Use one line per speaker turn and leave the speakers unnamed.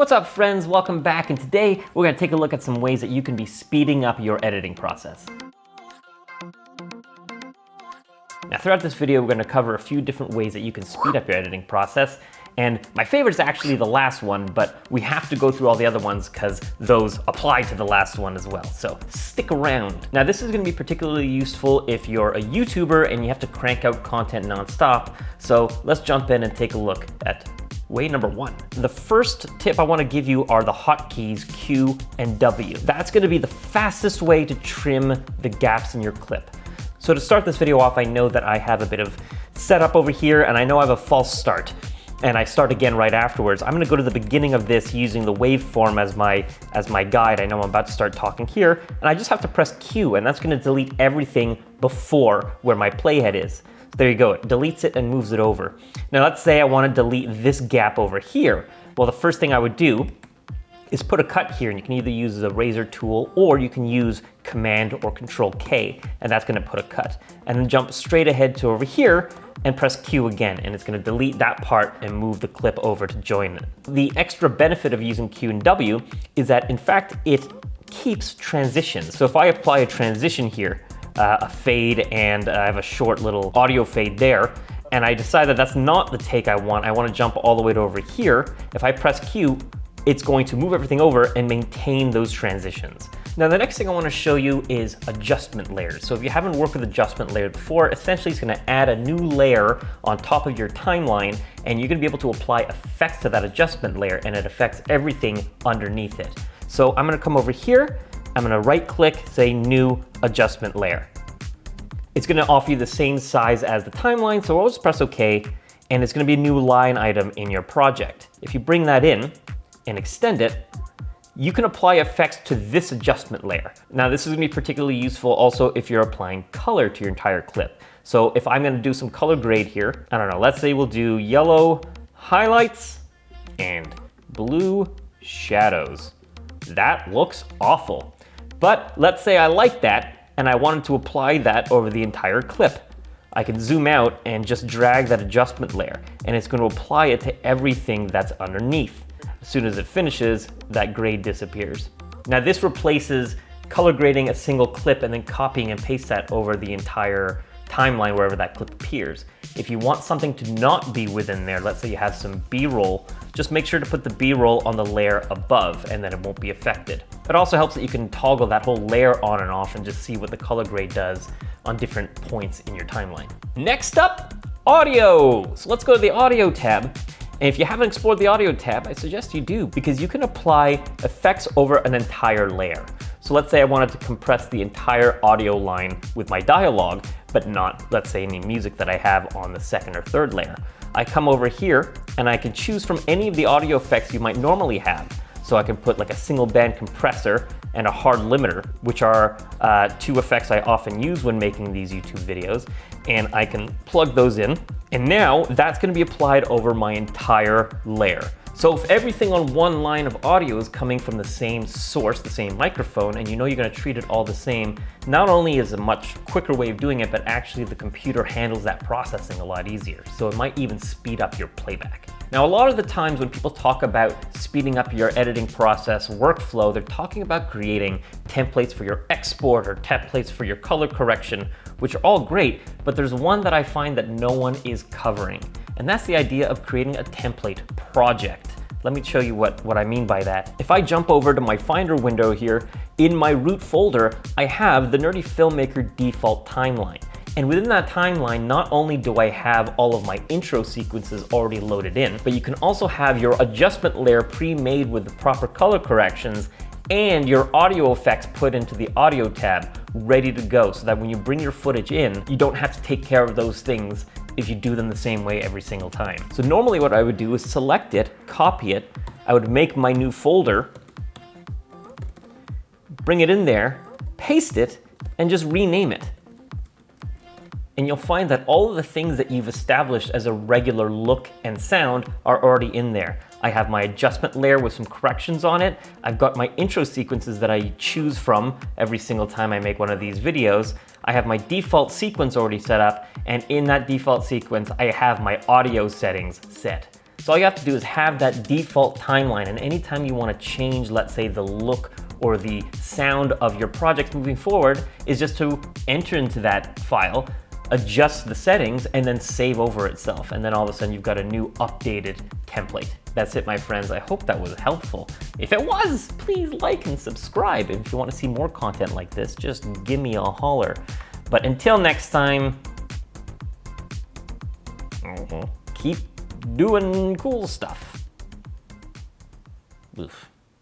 What's up, friends? Welcome back, and today we're going to take a look at some ways that you can be speeding up your editing process. Now, throughout this video, we're going to cover a few different ways that you can speed up your editing process, and my favorite is actually the last one, but we have to go through all the other ones because those apply to the last one as well, so stick around. Now, this is going to be particularly useful if you're a YouTuber and you have to crank out content nonstop, so let's jump in and take a look at way number one. The first tip I want to give you are the hotkeys Q and W. That's going to be the fastest way to trim the gaps in your clip. So to start this video off, I know that I have a bit of setup over here, and I know I have a false start, and I start again right afterwards. I'm going to go to the beginning of this using the waveform as my guide. I know I'm about to start talking here, and I just have to press Q, and that's going to delete everything before where my playhead is. There you go, it deletes it and moves it over. Now let's say I want to delete this gap over here. Well, the first thing I would do is put a cut here, and you can either use the razor tool or you can use Command or Control K, and that's going to put a cut. And then jump straight ahead to over here and press Q again, and it's going to delete that part and move the clip over to join it. The extra benefit of using Q and W is that in fact it keeps transitions. So if I apply a transition here, a fade, and I have a short little audio fade there, and I decide that that's not the take I want to jump all the way to over here. If I press Q, it's going to move everything over and maintain those transitions. Now, the next thing I want to show you is adjustment layers. So if you haven't worked with adjustment layers before, essentially it's going to add a new layer on top of your timeline, and you're going to be able to apply effects to that adjustment layer, and it affects everything underneath it. So I'm going to come over here, I'm going to right click, say new adjustment layer. It's going to offer you the same size as the timeline, so I'll just press OK, and it's going to be a new line item in your project. If you bring that in and extend it, you can apply effects to this adjustment layer. Now, this is going to be particularly useful also if you're applying color to your entire clip. So if I'm going to do some color grade here, I don't know, let's say we'll do yellow highlights and blue shadows. That looks awful. But let's say I like that and I wanted to apply that over the entire clip. I can zoom out and just drag that adjustment layer, and it's going to apply it to everything that's underneath. As soon as it finishes, that grade disappears. Now, this replaces color grading a single clip and then copying and paste that over the entire timeline wherever that clip appears. If you want something to not be within there, let's say you have some B-roll, just make sure to put the B-roll on the layer above, and then it won't be affected. It also helps that you can toggle that whole layer on and off and just see what the color grade does on different points in your timeline. Next up, audio. So let's go to the audio tab. And if you haven't explored the audio tab, I suggest you do, because you can apply effects over an entire layer. So let's say I wanted to compress the entire audio line with my dialogue, but not, let's say, any music that I have on the second or third layer. I come over here and I can choose from any of the audio effects you might normally have. So I can put like a single band compressor and a hard limiter, which are two effects I often use when making these YouTube videos. And I can plug those in. And now that's going to be applied over my entire layer. So if everything on one line of audio is coming from the same source, the same microphone, and you know you're going to treat it all the same, not only is it a much quicker way of doing it, but actually the computer handles that processing a lot easier. So it might even speed up your playback. Now, a lot of the times when people talk about speeding up your editing process workflow, they're talking about creating templates for your export or templates for your color correction, which are all great, but there's one that I find that no one is covering, and that's the idea of creating a template project. Let me show you what I mean by that. If I jump over to my Finder window here, in my root folder, I have the Nerdy Filmmaker default timeline. And within that timeline, not only do I have all of my intro sequences already loaded in, but you can also have your adjustment layer pre-made with the proper color corrections and your audio effects put into the audio tab ready to go, so that when you bring your footage in, you don't have to take care of those things if you do them the same way every single time. So normally what I would do is select it, copy it, I would make my new folder, bring it in there, paste it, and just rename it. And you'll find that all of the things that you've established as a regular look and sound are already in there. I have my adjustment layer with some corrections on it. I've got my intro sequences that I choose from every single time I make one of these videos. I have my default sequence already set up, and in that default sequence, I have my audio settings set. So all you have to do is have that default timeline, and anytime you want to change, let's say, the look or the sound of your project moving forward, is just to enter into that file, adjust the settings, and then save over itself. And then all of a sudden you've got a new updated template. That's it, my friends. I hope that was helpful. If it was, please like and subscribe. And if you want to see more content like this, just give me a holler. But until next time, keep doing cool stuff. Oof.